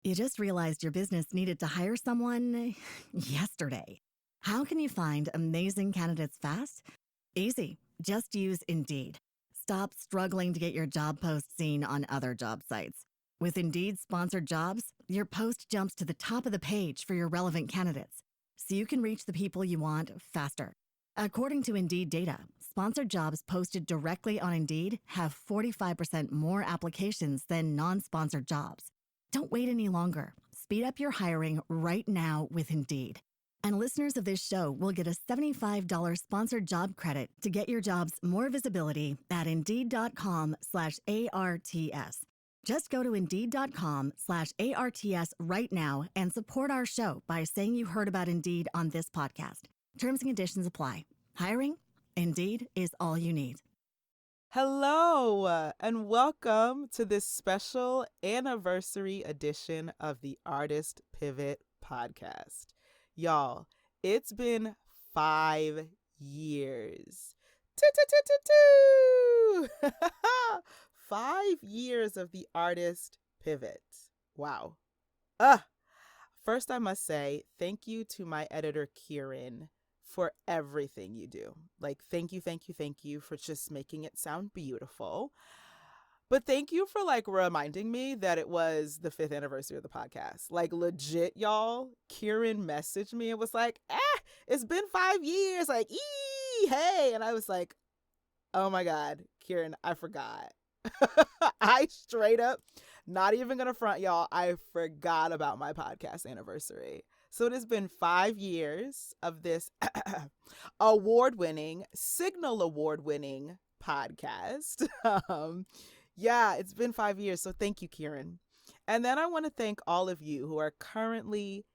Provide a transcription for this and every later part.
You just realized your business needed to hire someone yesterday. How can you find amazing candidates fast? Easy. Just use Indeed. Stop struggling to get your job post seen on other job sites. With Indeed sponsored jobs, your post jumps to the top of the page for your relevant candidates, so you can reach the people you want faster. According to Indeed data, sponsored jobs posted directly on Indeed have 45% more applications than non-sponsored jobs. Don't wait any longer. Speed up your hiring right now with Indeed. And listeners of this show will get a $75 sponsored job credit to get your jobs more visibility at Indeed.com/ARTS. Just go to Indeed.com/ARTS right now and support our show by saying you heard about Indeed on this podcast. Terms and conditions apply. Hiring? Indeed is all you need. Hello, and welcome to this special anniversary edition of the Artist Pivot podcast. Y'all, it's been 5 years. 5 years of the Artist Pivot. Wow. First, I must say thank you to my editor, Kieran, for everything you do. Like, thank you for just making it sound beautiful. But thank you for reminding me that it was the 5th anniversary of the podcast. Like, legit, y'all, Kieran messaged me and was like, it's been 5 years. Like, hey. And I was like, oh my God, Kieran, I forgot. I straight up, not even gonna front, y'all, I forgot about my podcast anniversary. So it has been 5 years of this Signal award-winning podcast. Yeah, it's been 5 years. So thank you, Kieran. And then I want to thank all of you who are currently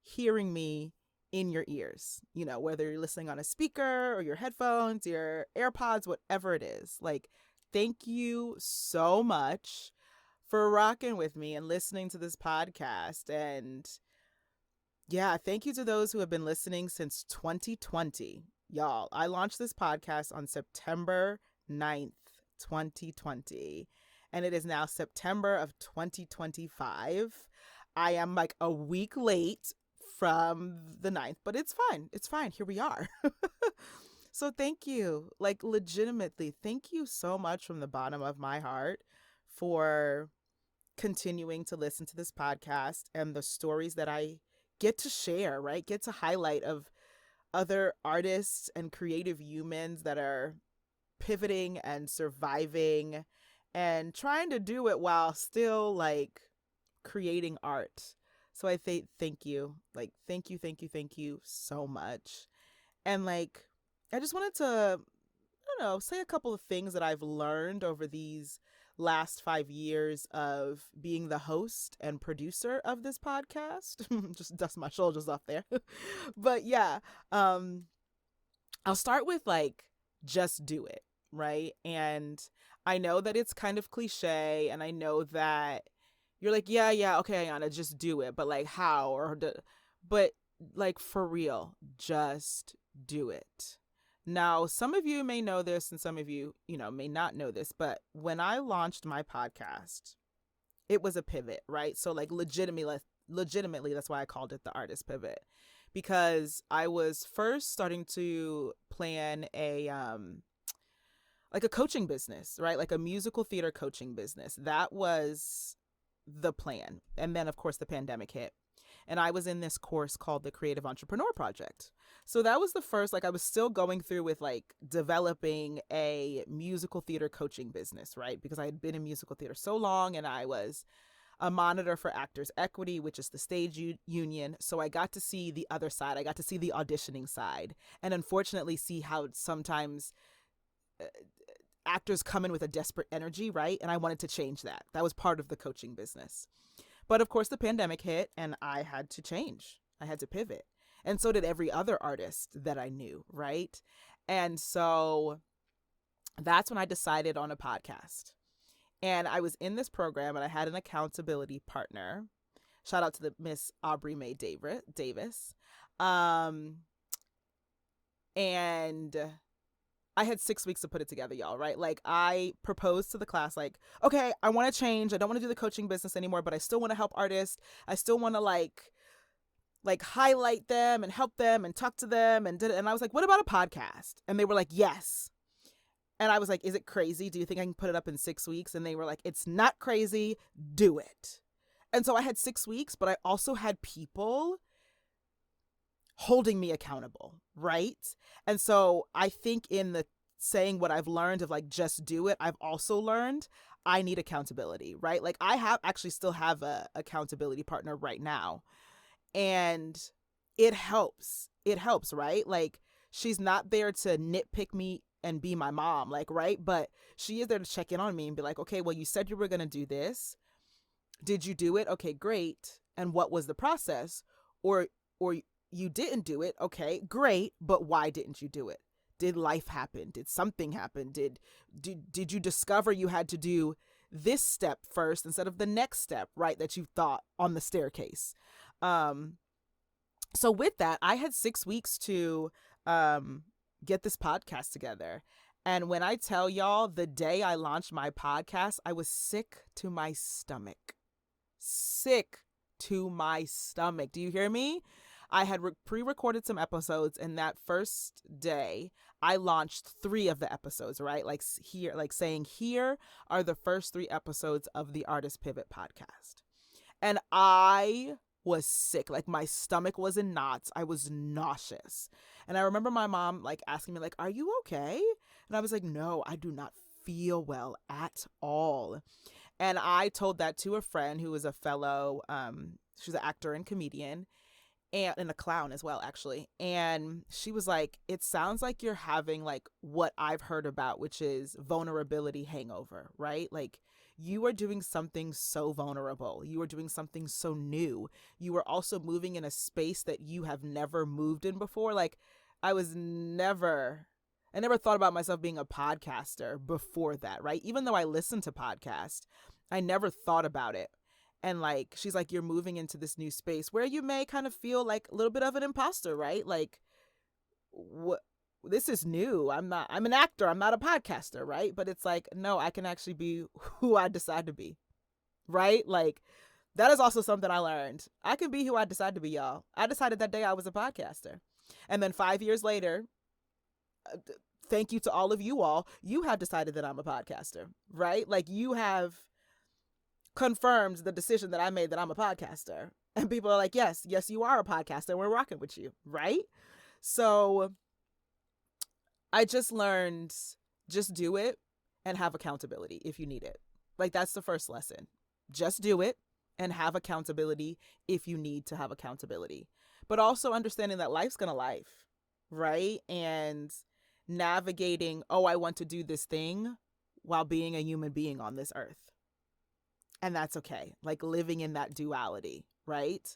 hearing me in your ears, whether you're listening on a speaker or your headphones, your AirPods, whatever it is. Like, thank you so much for rocking with me and listening to this podcast. And yeah, thank you to those who have been listening since 2020. Y'all, I launched this podcast on September 9th, 2020, and it is now September of 2025. I am like a week late from the 9th, but it's fine. It's fine. Here we are. So thank you. Like, legitimately, thank you so much from the bottom of my heart for continuing to listen to this podcast and the stories that I get to share, right? Get to highlight of other artists and creative humans that are pivoting and surviving and trying to do it while still creating art. So I thank you. Thank you so much. And I just wanted to, say a couple of things that I've learned over these last 5 years of being the host and producer of this podcast. Just dust my shoulders off there. But yeah, I'll start with just do it, right? And I know that it's kind of cliche, and I know that you're like, yeah, okay, Ayana, just do it. But how? But for real, just do it. Now, some of you may know this and some of you, may not know this, but when I launched my podcast, it was a pivot, right? So legitimately, that's why I called it the Artist Pivot, because I was first starting to plan a coaching business, right? Like a musical theater coaching business. That was the plan. And then, of course, the pandemic hit. And I was in this course called the Creative Entrepreneur Project. So that was the first, I was still going through with developing a musical theater coaching business, right? Because I had been in musical theater so long, and I was a monitor for Actors Equity, which is the stage union. So I got to see the other side. I got to see the auditioning side, and unfortunately see how sometimes actors come in with a desperate energy, right? And I wanted to change that. That was part of the coaching business. But of course, the pandemic hit, and I had to change. I had to pivot. And so did every other artist that I knew, right? And so that's when I decided on a podcast. And I was in this program, and I had an accountability partner. Shout out to the Miss Aubrey Mae Davis. And I had 6 weeks to put it together, y'all, right? Like I proposed to the class, like, okay, I want to change. I don't want to do the coaching business anymore, but I still want to help artists. I still want to like highlight them and help them and talk to them. And I was like, what about a podcast? And they were like, yes. And I was like, is it crazy? Do you think I can put it up in 6 weeks? And they were like, it's not crazy. Do it. And so I had 6 weeks, but I also had people holding me accountable, right? And so I think in the saying what I've learned of like, just do it, I've also learned I need accountability, right? Like I have actually still have a accountability partner right now. And it helps. It helps, right? Like she's not there to nitpick me and be my mom, like, right? But she is there to check in on me and be like, okay, well, you said you were going to do this. Did you do it? Okay, great. And what was the process? Or you didn't do it. Okay, great. But why didn't you do it? Did life happen? Did something happen? Did you discover you had to do this step first instead of the next step, right? That you thought on the staircase. So with that, I had 6 weeks to get this podcast together. And when I tell y'all, the day I launched my podcast, I was sick to my stomach. Sick to my stomach. Do you hear me? I had pre-recorded some episodes, and that first day I launched 3 of the episodes, right? Like here, like saying here are the first 3 episodes of the Artist Pivot podcast. And I was sick. Like my stomach was in knots. I was nauseous. And I remember my mom like asking me like, are you okay? And I was like, no, I do not feel well at all. And I told that to a friend who was a fellow, she's an actor and comedian and a clown as well, actually. And she was like, it sounds like you're having like what I've heard about, which is vulnerability hangover, right? Like you are doing something so vulnerable. You are doing something so new. You are also moving in a space that you have never moved in before. Like I never thought about myself being a podcaster before that, right? Even though I listened to podcasts, I never thought about it. And like, she's like, you're moving into this new space where you may kind of feel like a little bit of an imposter, right? Like, what? This is new. I'm an actor. I'm not a podcaster, right? But it's like, no, I can actually be who I decide to be, right? Like, that is also something I learned. I can be who I decide to be, y'all. I decided that day I was a podcaster. And then 5 years later, thank you to all of you all, you have decided that I'm a podcaster, right? Like, you have confirmed the decision that I made that I'm a podcaster. And people are like, yes, you are a podcaster. We're rocking with you, right? So I just learned, just do it and have accountability if you need it. Like that's the first lesson. Just do it and have accountability if you need to have accountability. But also understanding that life's gonna life, right? And navigating, oh, I want to do this thing while being a human being on this earth. And that's okay. Like living in that duality, right?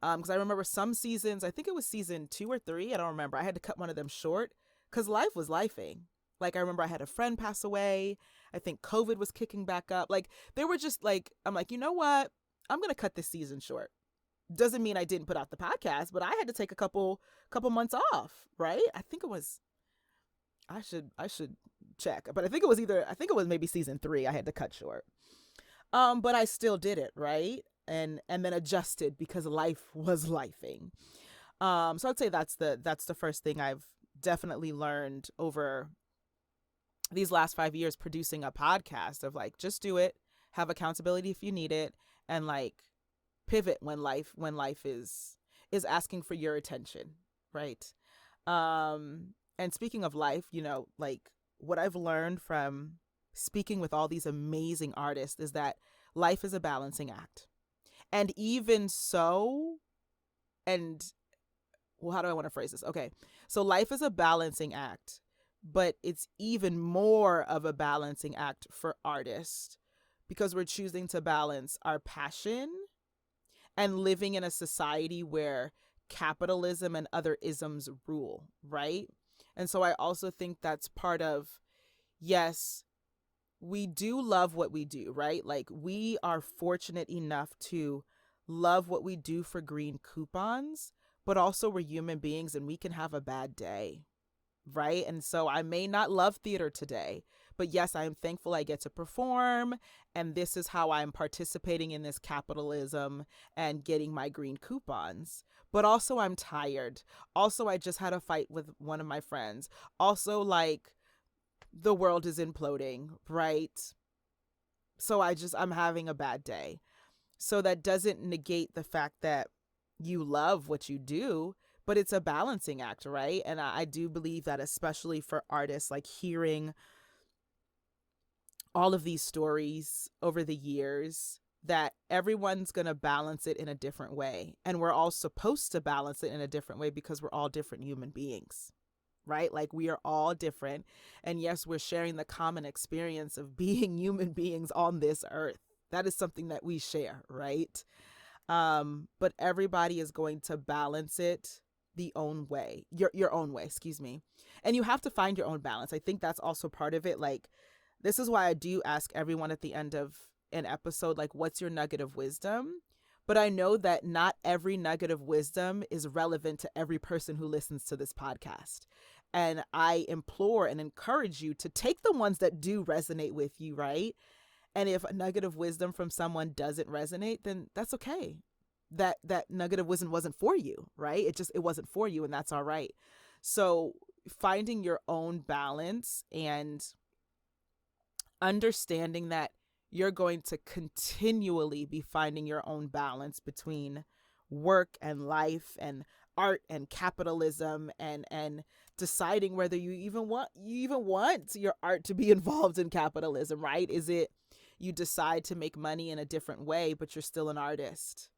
Because I remember some seasons, I think it was season 2 or 3, I don't remember. I had to cut one of them short because life was lifing. Like I remember I had a friend pass away. I think COVID was kicking back up. Like they were just like, I'm like, you know what? I'm going to cut this season short. Doesn't mean I didn't put out the podcast, but I had to take a couple months off, right? I think it was, I should check, but I think it was maybe season 3 I had to cut short. But I still did it, right? And then adjusted because life was lifing. So I'd say that's the first thing I've definitely learned over these last 5 years producing a podcast of like, just do it, have accountability if you need it, and like pivot when life is asking for your attention, right? And speaking of life, you know, like what I've learned from speaking with all these amazing artists is that life is a balancing act. And even so, and well, how do I want to phrase this? Okay. So life is a balancing act, but it's even more of a balancing act for artists because we're choosing to balance our passion and living in a society where capitalism and other isms rule, right? And so I also think that's part of, yes, we do love what we do, right? Like we are fortunate enough to love what we do for green coupons, but also we're human beings and we can have a bad day, right? And so I may not love theater today, but yes, I am thankful I get to perform. And this is how I'm participating in this capitalism and getting my green coupons. But also, I'm tired. Also, I just had a fight with one of my friends. Also, like, the world is imploding, right? So I'm having a bad day. So that doesn't negate the fact that you love what you do, but it's a balancing act, right? And I do believe that, especially for artists, like hearing all of these stories over the years, that everyone's going to balance it in a different way. And we're all supposed to balance it in a different way because we're all different human beings, right? Like, we are all different. And yes, we're sharing the common experience of being human beings on this earth. That is something that we share, right? But everybody is going to balance it the own way, your own way, excuse me. And you have to find your own balance. I think that's also part of it. Like, this is why I do ask everyone at the end of an episode, like, what's your nugget of wisdom? But I know that not every nugget of wisdom is relevant to every person who listens to this podcast. And I implore and encourage you to take the ones that do resonate with you, right? And if a nugget of wisdom from someone doesn't resonate, then that's okay. That nugget of wisdom wasn't for you, right? It wasn't for you, and that's all right. So finding your own balance and understanding that you're going to continually be finding your own balance between work and life and art and capitalism, and deciding whether you even want your art to be involved in capitalism, right? Is it you decide to make money in a different way, but you're still an artist?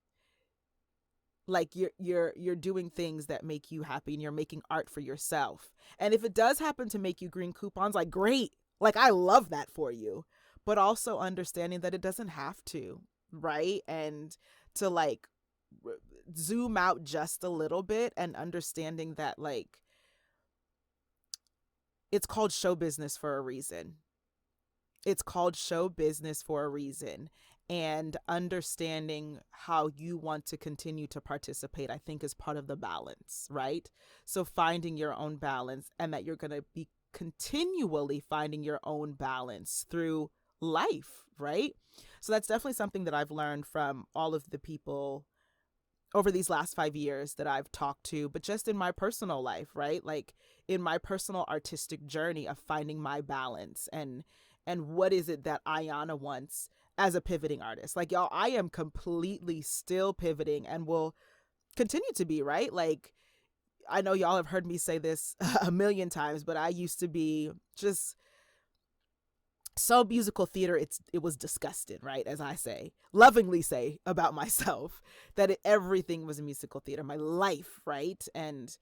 Like, you're doing things that make you happy, and you're making art for yourself. And if it does happen to make you green coupons, like, great. Like, I love that for you. But also understanding that it doesn't have to, right? And to, like, zoom out just a little bit and understanding that, like, it's called show business for a reason. It's called show business for a reason. And understanding how you want to continue to participate, I think, is part of the balance, right? So finding your own balance, and that you're going to be continually finding your own balance through life, right? So that's definitely something that I've learned from all of the people over these last 5 years that I've talked to, but just in my personal life, right? Like, in my personal artistic journey of finding my balance, and what is it that Ayana wants as a pivoting artist. Like, y'all, I am completely still pivoting and will continue to be, right? Like, I know y'all have heard me say this a million times, but I used to be just so musical theater, it was disgusting, right? As I lovingly say about myself, that everything was a musical theater, my life, right? And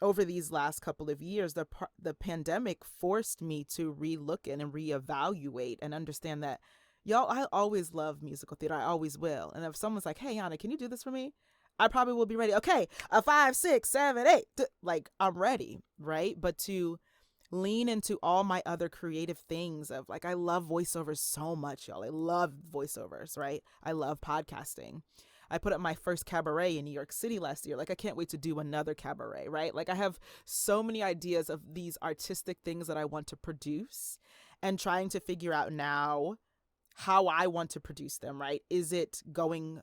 over these last couple of years, the pandemic forced me to relook at and reevaluate and understand that, y'all, I always love musical theater. I always will. And if someone's like, hey, Yana, can you do this for me? I probably will be ready. Okay, a 5, 6, 7, 8. Like, I'm ready, right? But to lean into all my other creative things of, like, I love voiceovers so much, y'all. I love voiceovers, right? I love podcasting. I put up my first cabaret in New York City last year. Like, I can't wait to do another cabaret, right? Like, I have so many ideas of these artistic things that I want to produce, and trying to figure out now how I want to produce them, right? Is it going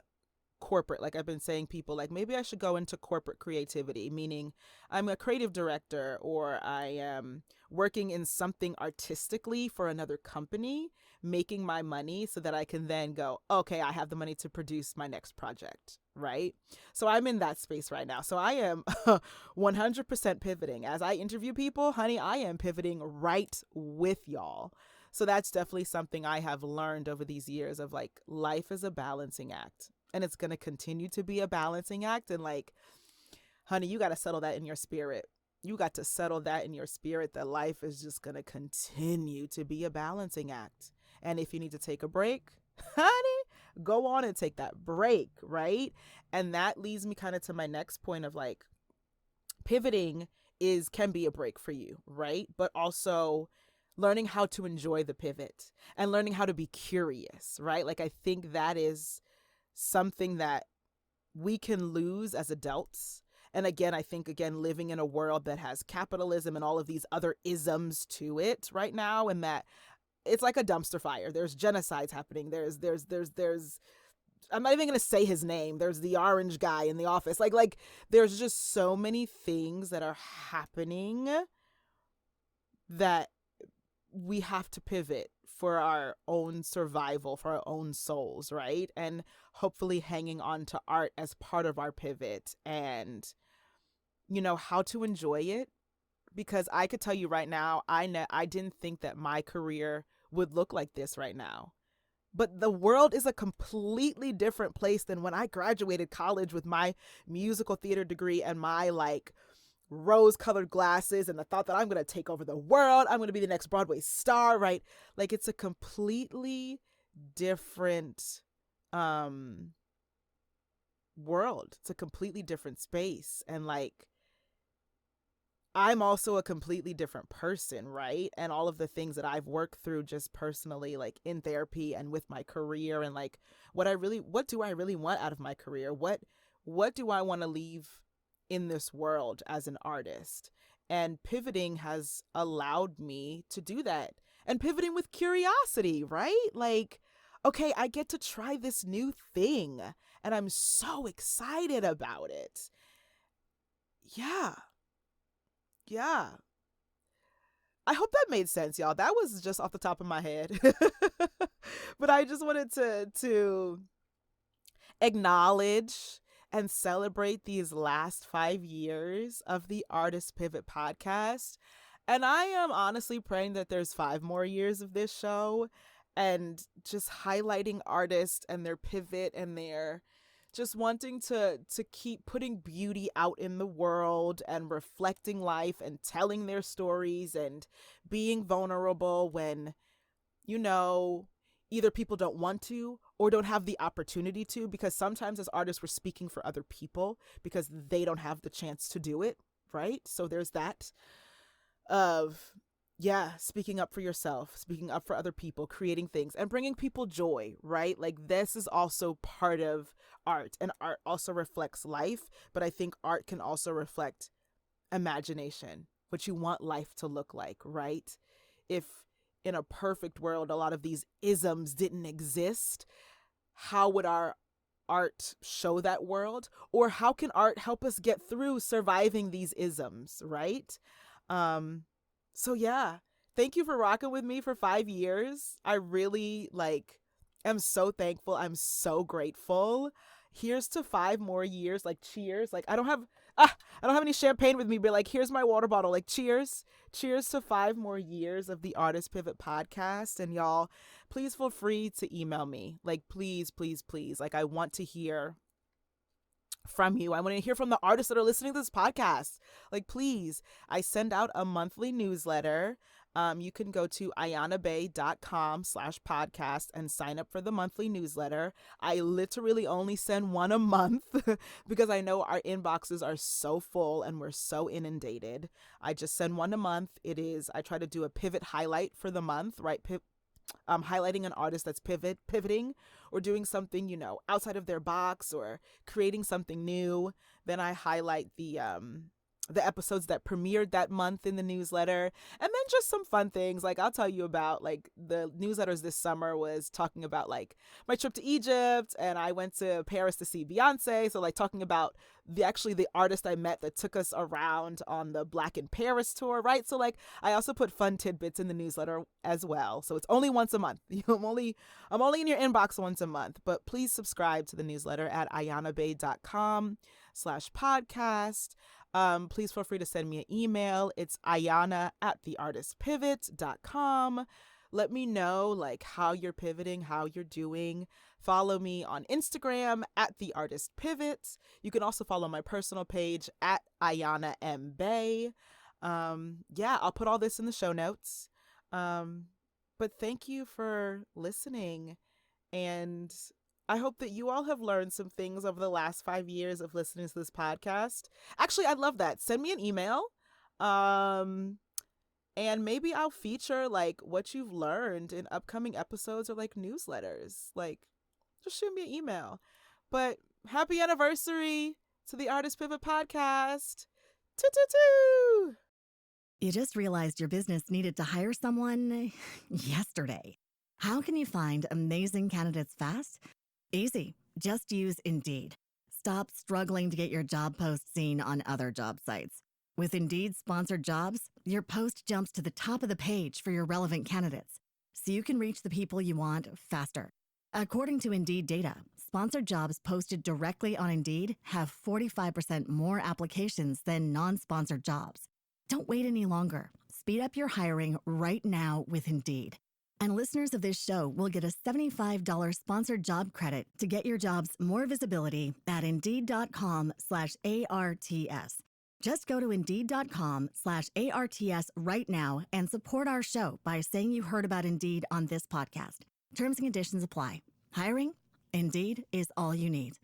corporate? Like, I've been saying, people, like, maybe I should go into corporate creativity, meaning I'm a creative director, or I am working in something artistically for another company, making my money so that I can then go, okay, I have the money to produce my next project, right? So I'm in that space right now. So I am 100% pivoting. As I interview people, honey, I am pivoting right with y'all. So that's definitely something I have learned over these years of, like, life is a balancing act, and it's going to continue to be a balancing act. And, like, honey, you got to settle that in your spirit. You got to settle that in your spirit, that life is just going to continue to be a balancing act. And if you need to take a break, honey, go on and take that break, right? And that leads me kind of to my next point of, like, pivoting can be a break for you, right? But also learning how to enjoy the pivot and learning how to be curious, right? Like, I think that is something that we can lose as adults. And again, I think, again, living in a world that has capitalism and all of these other isms to it right now, and that it's like a dumpster fire. There's genocides happening. There's I'm not even going to say his name. There's the orange guy in the office. Like there's just so many things that are happening that we have to pivot for our own survival, for our own souls, right? And hopefully hanging on to art as part of our pivot, and, you know, how to enjoy it. Because I could tell you right now, I didn't think that my career would look like this right now. But the world is a completely different place than when I graduated college with my musical theater degree and my like rose-colored glasses and the thought that I'm going to take over the world. I'm going to be the next Broadway star, right? Like, it's a completely different world. It's a completely different space. And like, I'm also a completely different person, right? And all of the things that I've worked through just personally, like in therapy and with my career, and like what do I really want out of my career? What do I want to leave in this world as an artist? And pivoting has allowed me to do that. And pivoting with curiosity, right? Like, okay, I get to try this new thing and I'm so excited about it. Yeah. I hope that made sense, y'all. That was just off the top of my head. But I just wanted to acknowledge and celebrate these last 5 years of the Artist Pivot podcast. And I am honestly praying that there's 5 more years of this show, and just highlighting artists and their pivot and their just wanting to keep putting beauty out in the world and reflecting life and telling their stories and being vulnerable when, you know, either people don't want to or don't have the opportunity to, because sometimes as artists we're speaking for other people because they don't have the chance to do it, right? So there's that of, yeah, speaking up for yourself, speaking up for other people, creating things and bringing people joy, right? Like, this is also part of art, and art also reflects life, but I think art can also reflect imagination, what you want life to look like, right? If in a perfect world a lot of these isms didn't exist, how would our art show that world? Or how can art help us get through surviving these isms, right? So yeah, thank you for rocking with me for 5 years. I really am so thankful. I'm so grateful. Here's to 5 more years. Like, cheers. Like, I don't have any champagne with me, but like, here's my water bottle. Like, cheers to 5 more years of the Artist Pivot podcast. And y'all, please feel free to email me. Like, please. Like, I want to hear from you. I want to hear from the artists that are listening to this podcast. Like, please, I send out a monthly newsletter. You can go to ayanabay.com/podcast and sign up for the monthly newsletter. I literally only send one a month because I know our inboxes are so full and we're so inundated. I just send one a month. I try to do a pivot highlight for the month, right? Highlighting an artist that's pivoting or doing something, you know, outside of their box or creating something new. Then I highlight the episodes that premiered that month in the newsletter, and then just some fun things. Like, I'll tell you about, like, the newsletters this summer was talking about like my trip to Egypt, and I went to Paris to see Beyonce. So like talking about the artist I met that took us around on the Black in Paris tour, right? So like, I also put fun tidbits in the newsletter as well. So it's only once a month. I'm only in your inbox once a month, but please subscribe to the newsletter at ayanabay.com/podcast. Please feel free to send me an email. It's ayana@theartistpivot.com. Let me know like how you're pivoting, how you're doing. Follow me on Instagram at The Artist Pivot. You can also follow my personal page at Ayana M. Bay. I'll put all this in the show notes. But thank you for listening, and I hope that you all have learned some things over the last 5 years of listening to this podcast. Actually, I'd love that. Send me an email. And maybe I'll feature like what you've learned in upcoming episodes or like newsletters. Like, just shoot me an email. But happy anniversary to the Artist Pivot Podcast. Toot. You just realized your business needed to hire someone yesterday. How can you find amazing candidates fast? Easy. Just use Indeed. Stop struggling to get your job post seen on other job sites. With Indeed sponsored jobs, your post jumps to the top of the page for your relevant candidates, so you can reach the people you want faster. According to Indeed data, sponsored jobs posted directly on Indeed have 45% more applications than non-sponsored jobs. Don't wait any longer. Speed up your hiring right now with Indeed. And listeners of this show will get a $75 sponsored job credit to get your jobs more visibility at Indeed.com/ARTS. Just go to Indeed.com/ARTS right now and support our show by saying you heard about Indeed on this podcast. Terms and conditions apply. Hiring? Indeed is all you need.